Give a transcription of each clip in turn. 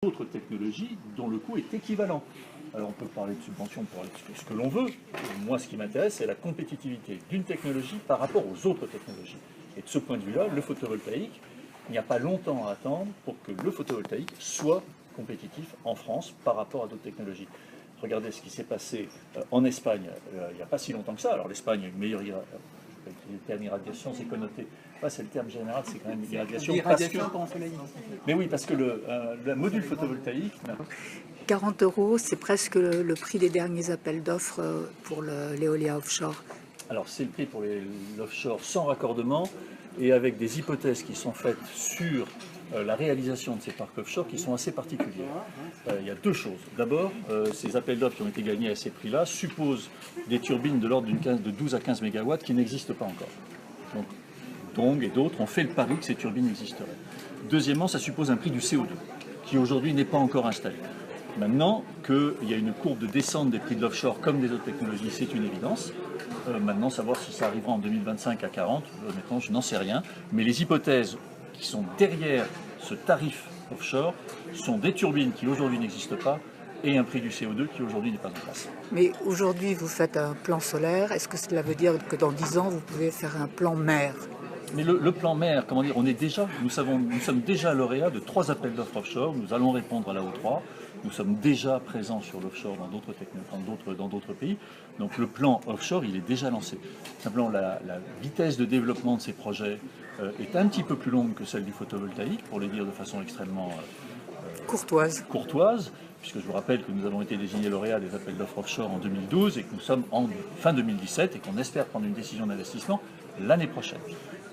d'autres technologies dont le coût est équivalent. Alors on peut parler de subventions, on peut parler de ce que l'on veut. Moi, ce qui m'intéresse, c'est la compétitivité d'une technologie par rapport aux autres technologies. Et de ce point de vue-là, le photovoltaïque, il n'y a pas longtemps à attendre pour que le photovoltaïque soit compétitif en France par rapport à d'autres technologies. Regardez ce qui s'est passé en Espagne il n'y a pas si longtemps que ça. Alors l'Espagne a une meilleure le terme irradiation, c'est connoté. C'est le terme général, c'est quand même irradiation. Mais oui, parce que le module photovoltaïque... 40 €, c'est presque le prix des derniers appels d'offres pour l'éolien offshore. Alors c'est le prix pour l'offshore sans raccordement et avec des hypothèses qui sont faites sur la réalisation de ces parcs offshore qui sont assez particulières. Il y a deux choses. D'abord, ces appels d'offres qui ont été gagnés à ces prix-là supposent des turbines de l'ordre de 12 à 15 MW qui n'existent pas encore. Donc Dong et d'autres ont fait le pari que ces turbines existeraient. Deuxièmement, ça suppose un prix du CO2 qui aujourd'hui n'est pas encore installé. Maintenant qu'il y a une courbe de descente des prix de l'offshore comme des autres technologies, c'est une évidence. Maintenant, savoir si ça arrivera en 2025 à 40, honnêtement, je n'en sais rien. Mais les hypothèses qui sont derrière ce tarif offshore sont des turbines qui aujourd'hui n'existent pas et un prix du CO2 qui aujourd'hui n'est pas en place. Mais aujourd'hui, vous faites un plan solaire. Est-ce que cela veut dire que dans 10 ans, vous pouvez faire un plan mer? Mais le plan mer, comment dire, nous sommes déjà lauréats de 3 appels d'offres offshore. Nous allons répondre à la O3. Nous sommes déjà présents sur l'offshore dans d'autres pays. Donc le plan offshore, il est déjà lancé. Simplement, la vitesse de développement de ces projets est un petit peu plus longue que celle du photovoltaïque, pour le dire de façon extrêmement courtoise, puisque je vous rappelle que nous avons été désignés lauréats des appels d'offres offshore en 2012 et que nous sommes en fin 2017 et qu'on espère prendre une décision d'investissement l'année prochaine,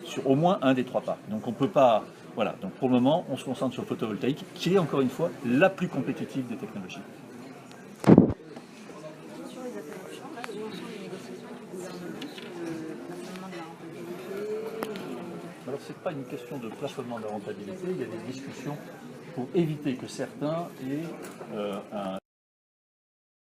sur au moins un des 3 parcs. Donc on ne peut pas... Voilà, donc pour le moment, on se concentre sur le photovoltaïque, qui est encore une fois la plus compétitive des technologies. Alors ce n'est pas une question de plafonnement de la rentabilité, il y a des discussions pour éviter que certains aient un